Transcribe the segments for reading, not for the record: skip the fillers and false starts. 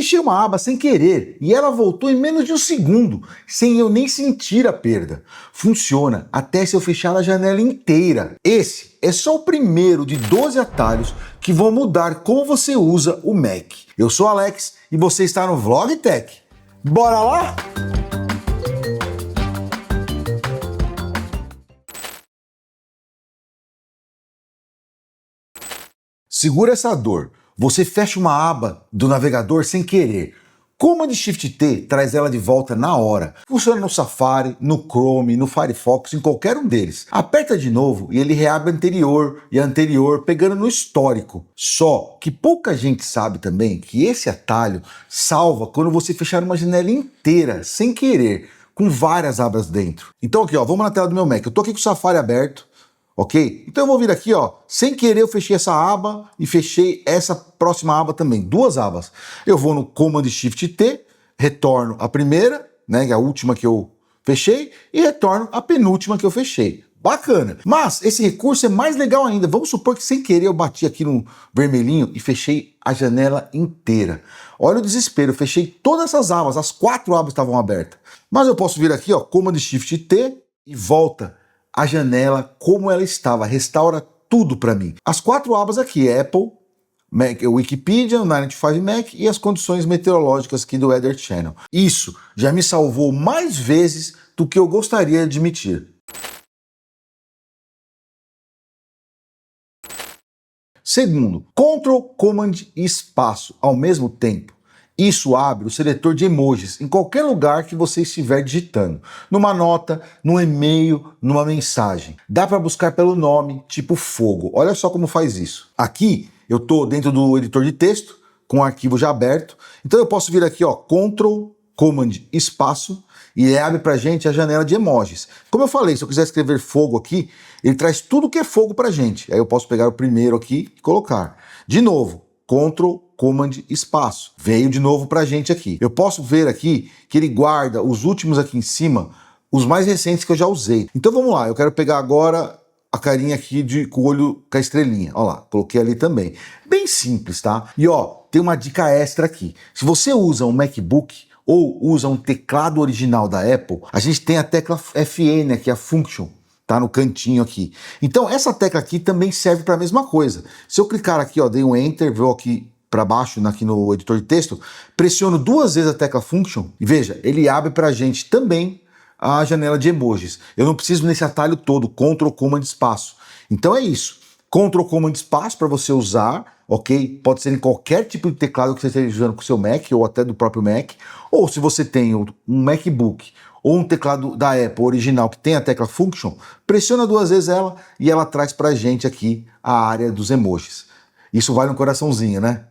Fechei uma aba sem querer e ela voltou em menos de um segundo, sem eu nem sentir a perda. Funciona até se eu fechar a janela inteira. Esse é só o primeiro de 12 atalhos que vão mudar como você usa o Mac. Eu sou Alex e você está no Vlog Tech. Bora lá? Segura essa dor. Você fecha uma aba do navegador sem querer. Command Shift T traz ela de volta na hora. Funciona no Safari, no Chrome, no Firefox, em qualquer um deles. Aperta de novo e ele reabre a anterior e a anterior, pegando no histórico. Só que pouca gente sabe também que esse atalho salva quando você fechar uma janela inteira, sem querer, com várias abas dentro. Então aqui, ó, vamos na tela do meu Mac. Eu tô aqui com o Safari aberto. Ok? Então eu vou vir aqui, ó, sem querer eu fechei essa aba e fechei essa próxima aba também, duas abas. Eu vou no Command Shift T, retorno a primeira, né, que é a última que eu fechei, e retorno a penúltima que eu fechei. Bacana. Mas esse recurso é mais legal ainda. Vamos supor que sem querer eu bati aqui no vermelhinho e fechei a janela inteira. Olha o desespero, eu fechei todas essas abas, as 4 abas estavam abertas. Mas eu posso vir aqui, ó, Command Shift T e volta a janela como ela estava, restaura tudo para mim. As 4 abas aqui, Apple, Mac, Wikipedia, o 95 Mac e as condições meteorológicas aqui do Weather Channel. Isso já me salvou mais vezes do que eu gostaria de admitir. Segundo, Ctrl, Command e espaço ao mesmo tempo. Isso abre o seletor de emojis em qualquer lugar que você estiver digitando. Numa nota, num e-mail, numa mensagem. Dá para buscar pelo nome, tipo fogo. Olha só como faz isso. Aqui eu estou dentro do editor de texto, com o arquivo já aberto. Então eu posso vir aqui, ó, Ctrl, Command, espaço, e ele abre pra gente a janela de emojis. Como eu falei, se eu quiser escrever fogo aqui, ele traz tudo que é fogo pra gente. Aí eu posso pegar o primeiro aqui e colocar. De novo, Ctrl, Command, espaço. Veio de novo pra gente aqui. Eu posso ver aqui que ele guarda os últimos aqui em cima, os mais recentes que eu já usei. Então vamos lá, eu quero pegar agora a carinha aqui com o olho com a estrelinha. Olha lá, coloquei ali também. Bem simples, tá? E ó, tem uma dica extra aqui. Se você usa um MacBook ou usa um teclado original da Apple, a gente tem a tecla FN aqui, a Function. Tá no cantinho aqui. Então essa tecla aqui também serve para a mesma coisa. Se eu clicar aqui, ó, dei um Enter, vou aqui para baixo, aqui no editor de texto, pressiono 2 vezes a tecla Function e veja, ele abre para a gente também a janela de emojis. Eu não preciso nesse atalho todo, Ctrl, Command, espaço. Então é isso. Ctrl, Command, espaço para você usar, ok? Pode ser em qualquer tipo de teclado que você esteja usando com o seu Mac ou até do próprio Mac. Ou se você tem um MacBook ou um teclado da Apple original que tem a tecla Function, pressiona 2 vezes ela e ela traz pra gente aqui a área dos emojis. Isso vale um coraçãozinho, né?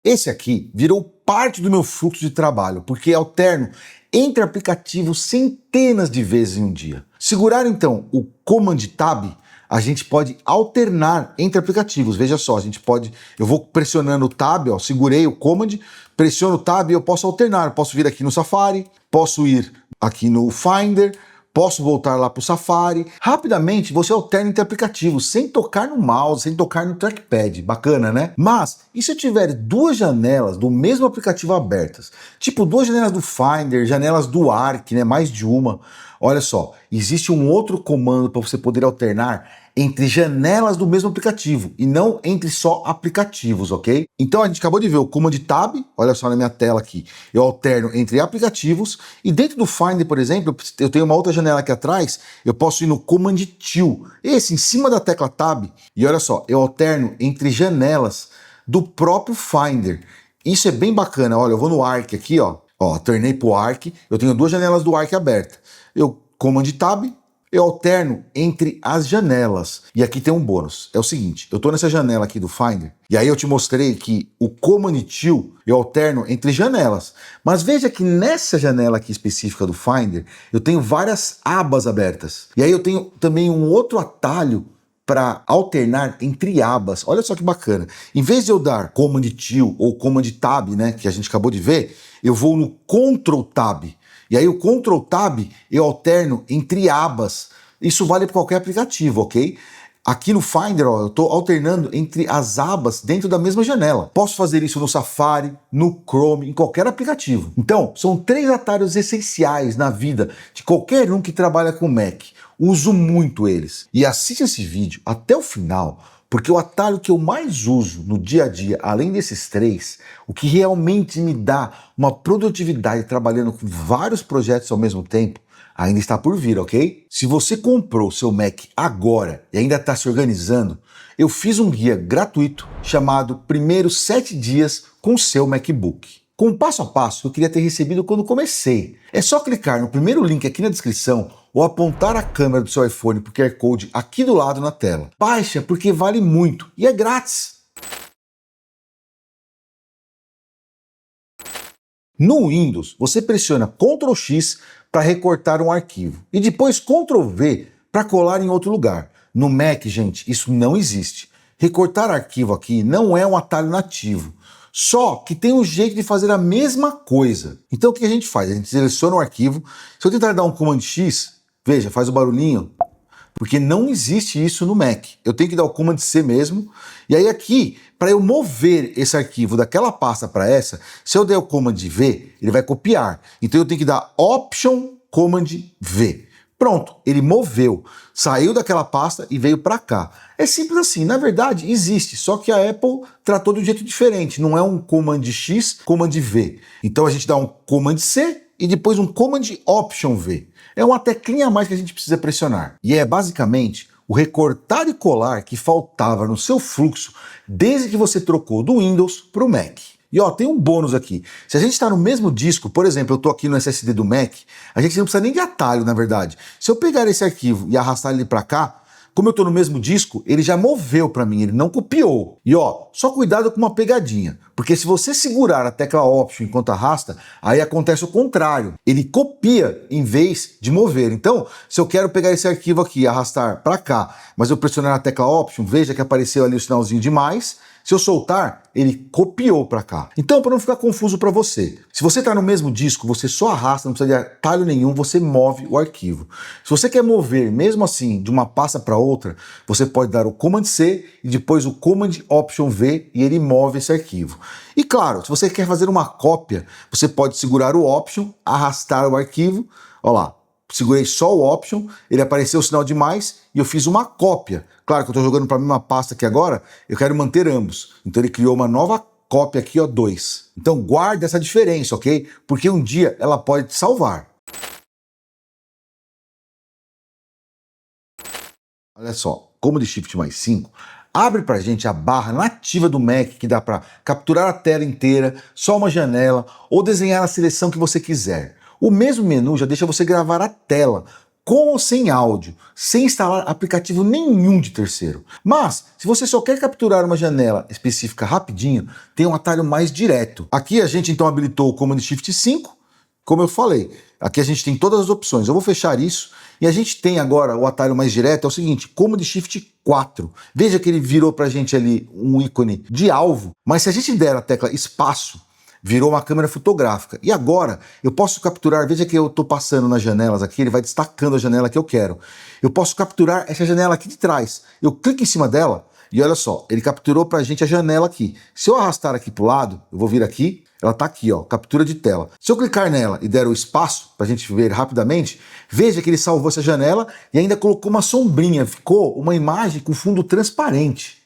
Esse aqui virou parte do meu fluxo de trabalho, porque alterno entre aplicativos centenas de vezes em um dia. Segurar então o Command Tab, a gente pode alternar entre aplicativos. Veja só, a gente pode, eu vou pressionando o Tab, ó, segurei o Command, pressiono o Tab e eu posso alternar. Eu posso vir aqui no Safari, posso ir aqui no Finder, posso voltar lá para o Safari. Rapidamente você alterna entre aplicativos, sem tocar no mouse, sem tocar no trackpad. Bacana, né? Mas, e se eu tiver 2 janelas do mesmo aplicativo abertas? Tipo, 2 janelas do Finder, janelas do Arc, né? Mais de uma. Olha só, existe um outro comando para você poder alternar entre janelas do mesmo aplicativo e não entre só aplicativos, ok? Então a gente acabou de ver o Command Tab, olha só na minha tela aqui, eu alterno entre aplicativos e dentro do Finder, por exemplo, eu tenho uma outra janela aqui atrás, eu posso ir no Command Till, esse em cima da tecla Tab, e olha só, eu alterno entre janelas do próprio Finder. Isso é bem bacana, olha, eu vou no Arc aqui, ó, alternei pro Arc, eu tenho 2 janelas do Arc abertas. Eu Command Tab, eu alterno entre as janelas. E aqui tem um bônus. É o seguinte, eu estou nessa janela aqui do Finder, e aí eu te mostrei que o Command Till eu alterno entre janelas. Mas veja que nessa janela aqui específica do Finder, eu tenho várias abas abertas. E aí eu tenho também um outro atalho para alternar entre abas. Olha só que bacana. Em vez de eu dar Command Till ou Command Tab, né, que a gente acabou de ver, eu vou no Ctrl Tab. E aí o Ctrl Tab eu alterno entre abas. Isso vale para qualquer aplicativo, ok? Aqui no Finder, ó, eu estou alternando entre as abas dentro da mesma janela. Posso fazer isso no Safari, no Chrome, em qualquer aplicativo. Então, são 3 atalhos essenciais na vida de qualquer um que trabalha com Mac. Uso muito eles. E assiste esse vídeo até o final, porque o atalho que eu mais uso no dia a dia, além desses 3, o que realmente me dá uma produtividade trabalhando com vários projetos ao mesmo tempo, ainda está por vir, ok? Se você comprou seu Mac agora e ainda está se organizando, eu fiz um guia gratuito chamado Primeiros 7 Dias com seu MacBook. Com o passo a passo que eu queria ter recebido quando comecei. É só clicar no primeiro link aqui na descrição ou apontar a câmera do seu iPhone para o QR Code aqui do lado na tela. Baixa porque vale muito e é grátis. No Windows, você pressiona Ctrl X para recortar um arquivo e depois Ctrl V para colar em outro lugar. No Mac, gente, isso não existe. Recortar arquivo aqui não é um atalho nativo, só que tem um jeito de fazer a mesma coisa. Então o que a gente faz? A gente seleciona o arquivo. Se eu tentar dar um Command X, veja, faz o barulhinho, porque não existe isso no Mac. Eu tenho que dar o Command C mesmo. E aí aqui, para eu mover esse arquivo daquela pasta para essa, se eu der o Command V, ele vai copiar. Então eu tenho que dar Option Command V. Pronto, ele moveu, saiu daquela pasta e veio para cá. É simples assim, na verdade existe, só que a Apple tratou de um jeito diferente. Não é um Command X, Command V. Então a gente dá um Command C e depois um Command Option V. É uma teclinha a mais que a gente precisa pressionar. E é basicamente o recortar e colar que faltava no seu fluxo desde que você trocou do Windows para o Mac. E ó, tem um bônus aqui. Se a gente está no mesmo disco, por exemplo, eu estou aqui no SSD do Mac, a gente não precisa nem de atalho, na verdade. Se eu pegar esse arquivo e arrastar ele para cá, como eu estou no mesmo disco, ele já moveu para mim, ele não copiou. E ó, só cuidado com uma pegadinha, porque se você segurar a tecla Option enquanto arrasta, aí acontece o contrário. Ele copia em vez de mover. Então, se eu quero pegar esse arquivo aqui e arrastar para cá, mas eu pressionar a tecla Option, veja que apareceu ali o sinalzinho de mais. Se eu soltar, ele copiou para cá. Então, para não ficar confuso para você, se você está no mesmo disco, você só arrasta, não precisa de atalho nenhum, você move o arquivo. Se você quer mover, mesmo assim, de uma pasta para outra, você pode dar o Command C e depois o Command Option V e ele move esse arquivo. E claro, se você quer fazer uma cópia, você pode segurar o Option, arrastar o arquivo, olha lá. Segurei só o Option, ele apareceu o sinal de mais e eu fiz uma cópia. Claro que eu estou jogando para a mesma pasta aqui agora, eu quero manter ambos. Então ele criou uma nova cópia aqui, ó, 2. Então guarde essa diferença, ok? Porque um dia ela pode te salvar. Olha só, Command Shift mais 5 abre pra gente a barra nativa do Mac que dá para capturar a tela inteira, só uma janela ou desenhar a seleção que você quiser. O mesmo menu já deixa você gravar a tela, com ou sem áudio, sem instalar aplicativo nenhum de terceiro. Mas, se você só quer capturar uma janela específica rapidinho, tem um atalho mais direto. Aqui a gente então habilitou o Command Shift 5, como eu falei. Aqui a gente tem todas as opções. Eu vou fechar isso e a gente tem agora o atalho mais direto, é o seguinte, Command Shift 4. Veja que ele virou pra gente ali um ícone de alvo, mas se a gente der a tecla espaço, virou uma câmera fotográfica. E agora eu posso capturar, veja que eu estou passando nas janelas aqui, ele vai destacando a janela que eu quero. Eu posso capturar essa janela aqui de trás. Eu clico em cima dela e olha só, ele capturou pra gente a janela aqui. Se eu arrastar aqui pro lado, eu vou vir aqui, ela tá aqui, ó, captura de tela. Se eu clicar nela e der o espaço pra gente ver rapidamente, veja que ele salvou essa janela e ainda colocou uma sombrinha, ficou uma imagem com fundo transparente.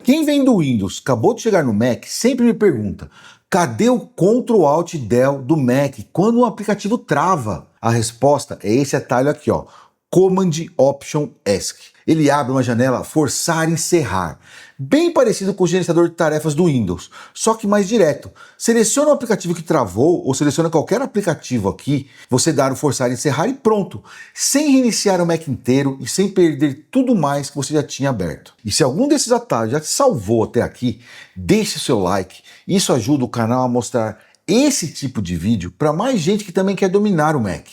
Quem vem do Windows, acabou de chegar no Mac, sempre me pergunta, cadê o Ctrl Alt Del do Mac quando o aplicativo trava? A resposta é esse atalho aqui, ó, Command Option ESC. Ele abre uma janela forçar encerrar, bem parecido com o gerenciador de tarefas do Windows, só que mais direto. Seleciona o aplicativo que travou ou seleciona qualquer aplicativo aqui, você dá o forçar encerrar e pronto, sem reiniciar o Mac inteiro e sem perder tudo mais que você já tinha aberto. E se algum desses atalhos já te salvou até aqui, deixe o seu like, isso ajuda o canal a mostrar esse tipo de vídeo para mais gente que também quer dominar o Mac.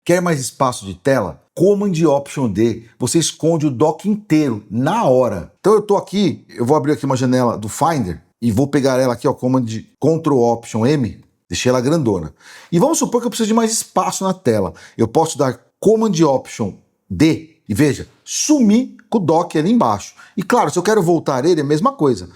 Quer mais espaço de tela? Command Option D, você esconde o dock inteiro na hora. Então eu tô aqui, eu vou abrir aqui uma janela do Finder e vou pegar ela aqui, ó, Command Ctrl Option M Deixei ela grandona. E vamos supor que eu preciso de mais espaço na tela. Eu posso dar Command Option D e veja, sumir com o dock ali embaixo. E claro, se eu quero voltar ele, é a mesma coisa.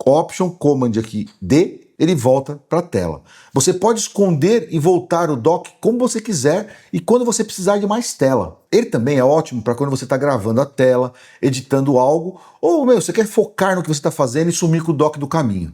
Option Command aqui D, ele volta para a tela. Você pode esconder e voltar o dock como você quiser e quando você precisar de mais tela. Ele também é ótimo para quando você está gravando a tela, editando algo, ou você quer focar no que você está fazendo e sumir com o dock do caminho.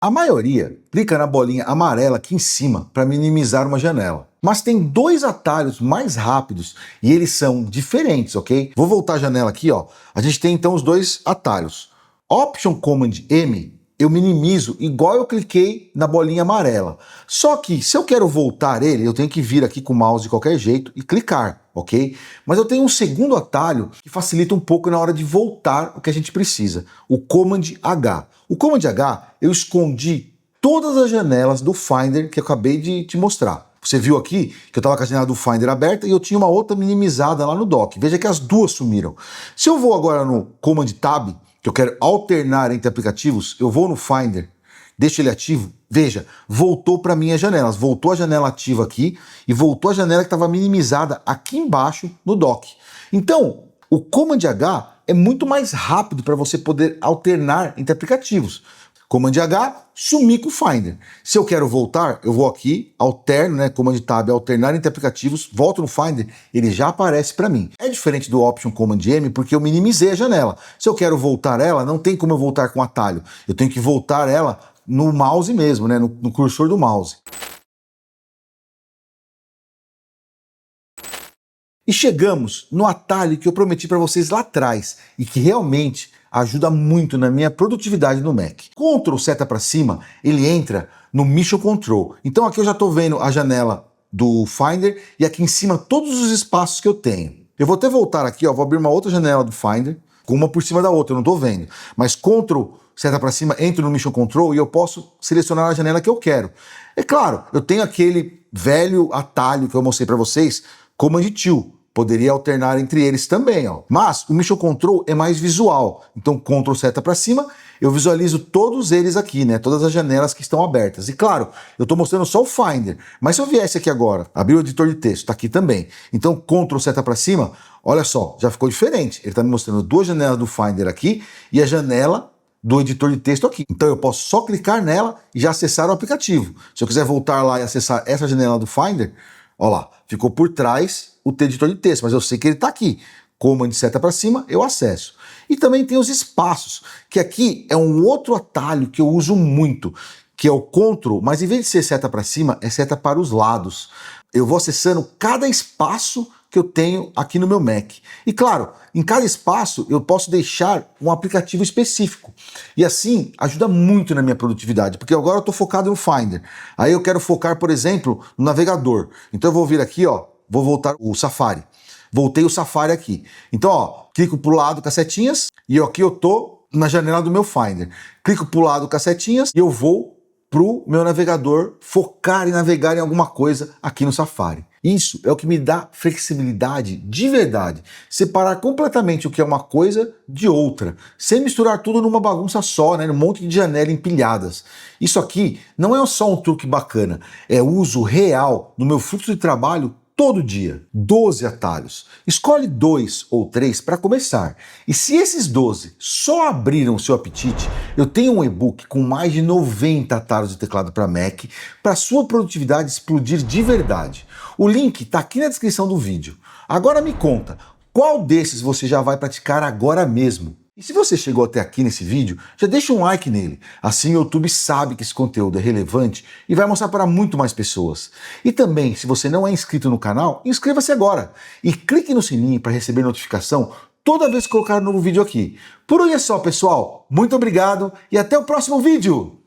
A maioria clica na bolinha amarela aqui em cima para minimizar uma janela. Mas tem dois atalhos mais rápidos e eles são diferentes, ok? Vou voltar a janela aqui, ó. A gente tem então os dois atalhos. Option Command M, eu minimizo igual eu cliquei na bolinha amarela. Só que se eu quero voltar ele, eu tenho que vir aqui com o mouse de qualquer jeito e clicar, ok? Mas eu tenho um segundo atalho que facilita um pouco na hora de voltar o que a gente precisa, o Command H. O Command H, eu escondi todas as janelas do Finder que eu acabei de te mostrar. Você viu aqui que eu estava com a janela do Finder aberta e eu tinha uma outra minimizada lá no dock. Veja que as duas sumiram. Se eu vou agora no Command Tab, que eu quero alternar entre aplicativos, eu vou no Finder, deixo ele ativo, veja, voltou para minhas janelas. Voltou a janela ativa aqui e voltou a janela que estava minimizada aqui embaixo no dock. Então, o Command H é muito mais rápido para você poder alternar entre aplicativos. Command H, sumir com o Finder. Se eu quero voltar, eu vou aqui, alterno, né, Command Tab, alternar entre aplicativos, volto no Finder, ele já aparece para mim. É diferente do Option Command M porque eu minimizei a janela. Se eu quero voltar ela, não tem como eu voltar com atalho. Eu tenho que voltar ela no mouse mesmo, né, no cursor do mouse. E chegamos no atalho que eu prometi para vocês lá atrás e que realmente ajuda muito na minha produtividade no Mac. Ctrl seta para cima, ele entra no Mission Control. Então aqui eu já estou vendo a janela do Finder e aqui em cima todos os espaços que eu tenho. Eu vou até voltar aqui, ó, vou abrir uma outra janela do Finder, com uma por cima da outra, eu não estou vendo. Mas Ctrl seta para cima, entro no Mission Control e eu posso selecionar a janela que eu quero. É claro, eu tenho aquele velho atalho que eu mostrei para vocês, Command T. Poderia alternar entre eles também, ó. Mas o Mission Control é mais visual. Então, Ctrl seta para cima, eu visualizo todos eles aqui, né? Todas as janelas que estão abertas. E claro, eu estou mostrando só o Finder. Mas se eu viesse aqui agora, abrir o editor de texto, está aqui também. Então, Ctrl seta para cima, olha só, já ficou diferente. Ele está me mostrando duas janelas do Finder aqui e a janela do editor de texto aqui. Então eu posso só clicar nela e já acessar o aplicativo. Se eu quiser voltar lá e acessar essa janela do Finder, olha lá, ficou por trás o editor de texto, mas eu sei que ele está aqui. Command seta para cima, eu acesso. E também tem os espaços, que aqui é um outro atalho que eu uso muito, que é o Ctrl, mas em vez de ser seta para cima, é seta para os lados. Eu vou acessando cada espaço que eu tenho aqui no meu Mac. E claro, em cada espaço eu posso deixar um aplicativo específico. E assim ajuda muito na minha produtividade, porque agora eu estou focado no Finder. Aí eu quero focar, por exemplo, no navegador. Então eu vou vir aqui, ó, vou voltar o Safari. Voltei o Safari aqui. Então, ó, clico pro lado com as setinhas e aqui eu tô na janela do meu Finder. Clico pro lado com as setinhas e eu vou pro meu navegador focar e navegar em alguma coisa aqui no Safari. Isso é o que me dá flexibilidade de verdade. Separar completamente o que é uma coisa de outra, sem misturar tudo numa bagunça só, né? Um monte de janela empilhadas. Isso aqui não é só um truque bacana, é uso real no meu fluxo de trabalho todo dia. 12 atalhos. Escolhe 2 ou 3 para começar. E se esses 12 só abriram o seu apetite, eu tenho um e-book com mais de 90 atalhos de teclado para Mac para sua produtividade explodir de verdade. O link está aqui na descrição do vídeo. Agora me conta, qual desses você já vai praticar agora mesmo? E se você chegou até aqui nesse vídeo, já deixa um like nele. Assim o YouTube sabe que esse conteúdo é relevante e vai mostrar para muito mais pessoas. E também, se você não é inscrito no canal, inscreva-se agora. E clique no sininho para receber notificação toda vez que colocar um novo vídeo aqui. Por hoje é só, pessoal. Muito obrigado e até o próximo vídeo!